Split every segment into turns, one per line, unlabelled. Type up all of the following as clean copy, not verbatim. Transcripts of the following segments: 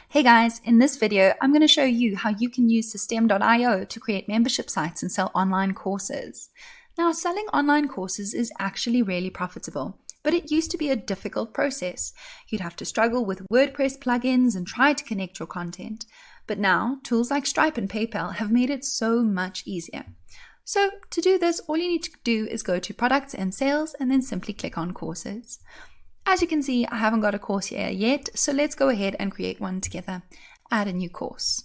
Hey guys, in this video, I'm going to show you how you can use System.io to create membership sites and sell online courses. Now, selling online courses is actually really profitable, but it used to be a difficult process. You'd have to struggle with WordPress plugins and try to connect your content. But now, tools like Stripe and PayPal have made it so much easier. So to do this, all you need to do is go to Products and Sales and then simply click on Courses. As you can see, I haven't got a course here yet, so let's go ahead and create one together. Add a new course.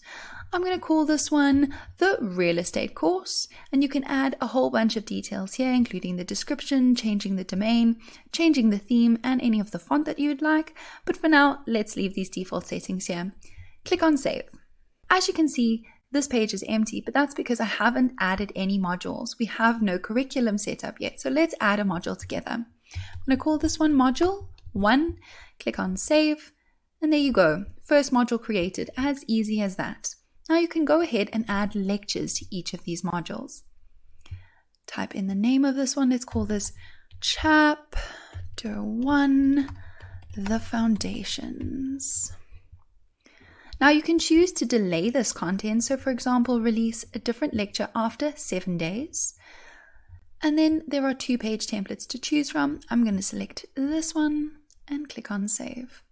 I'm going to call this one the Real Estate course, and you can add a whole bunch of details here, including the description, changing the domain, changing the theme, and any of the font that you would like. But for now, let's leave these default settings here. Click on Save. As you can see, this page is empty, but that's because I haven't added any modules. We have no curriculum set up yet, so let's add a module together. I'm going to call this one Module 1, click on Save, and there you go. First module created, as easy as that. Now you can go ahead and add lectures to each of these modules. Type in the name of this one. Let's call this Chapter 1, The Foundations. Now you can choose to delay this content. So for example, release a different lecture after 7 days. And then there are 2-page templates to choose from. I'm going to select this one and click on Save.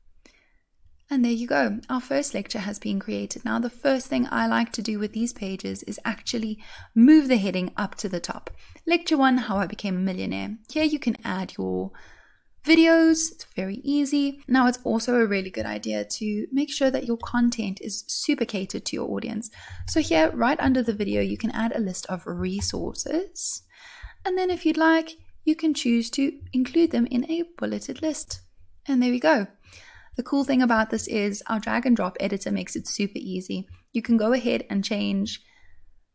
And there you go. Our first lecture has been created. Now, the first thing I like to do with these pages is actually move the heading up to the top. Lecture 1, How I Became a Millionaire. Here you can add your videos. It's very easy. Now, it's also a really good idea to make sure that your content is super catered to your audience. So here, right under the video, you can add a list of resources. And then if you'd like, you can choose to include them in a bulleted list. And there we go. The cool thing about this is our drag and drop editor makes it super easy. You can go ahead and change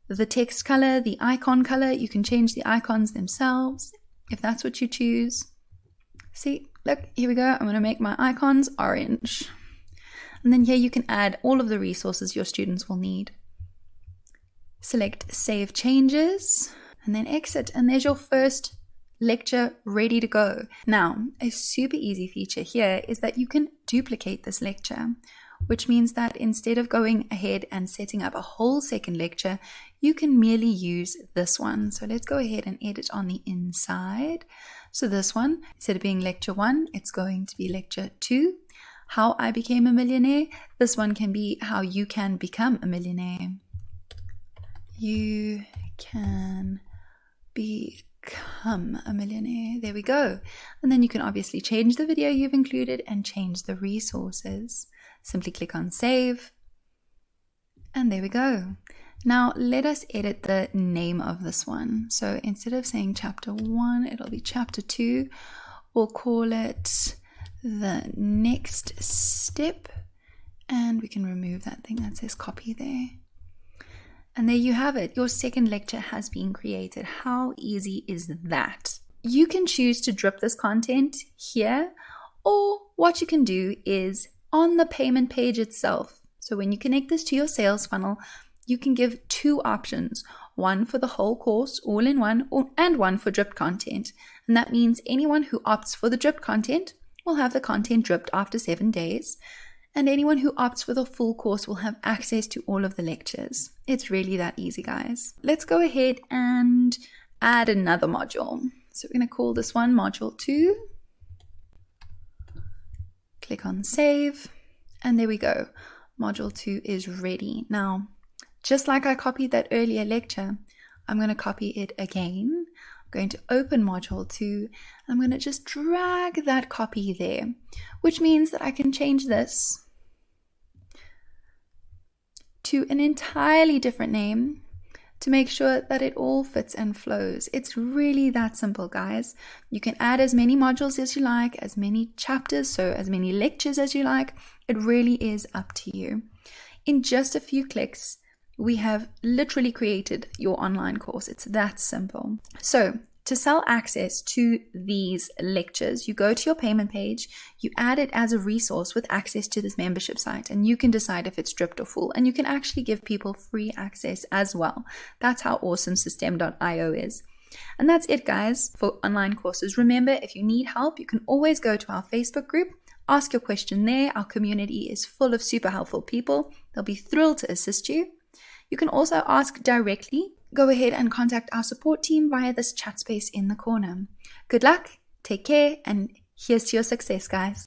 the text color, the icon color. You can change the icons themselves if that's what you choose. See, look, here we go. I'm going to make my icons orange. And then here you can add all of the resources your students will need. Select Save Changes. And then exit, and there's your first lecture ready to go. Now, a super easy feature here is that you can duplicate this lecture, which means that instead of going ahead and setting up a whole second lecture, you can merely use this one. So let's go ahead and edit on the inside. So this one, instead of being lecture 1, it's going to be lecture 2, How I Became a Millionaire. This one can be How You Can Become a Millionaire. You can become a millionaire. There we go. And then you can obviously change the video you've included and change the resources. Simply click on Save. And there we go. Now let us edit the name of this one. So instead of saying Chapter 1, it'll be Chapter 2. We'll call it The Next Step. And we can remove that thing that says copy there. And there you have it. Your second lecture has been created. How easy is that? You can choose to drip this content here, or what you can do is on the payment page itself. So when you connect this to your sales funnel, you can give 2 options, one for the whole course all in one, and one for dripped content. And that means anyone who opts for the dripped content will have the content dripped after 7 days. And anyone who opts for the full course will have access to all of the lectures. It's really that easy, guys. Let's go ahead and add another module. So we're going to call this one Module 2. Click on Save. And there we go. Module 2 is ready. Now, just like I copied that earlier lecture, I'm going to copy it again. I'm going to open Module 2. I'm going to just drag that copy there, which means that I can change this to an entirely different name to make sure that it all fits and flows. It's really that simple, guys. You can add as many modules as you like, as many chapters, so as many lectures as you like. It really is up to you. In just a few clicks, we have literally created your online course. It's that simple. So to sell access to these lectures, you go to your payment page, you add it as a resource with access to this membership site, and you can decide if it's dripped or full, and you can actually give people free access as well. That's how awesome System.io is. And that's it, guys, for online courses. Remember, if you need help, you can always go to our Facebook group, ask your question there. Our community is full of super helpful people. They'll be thrilled to assist you. You can also ask directly. Go ahead and contact our support team via this chat space in the corner. Good luck, take care, and here's to your success, guys.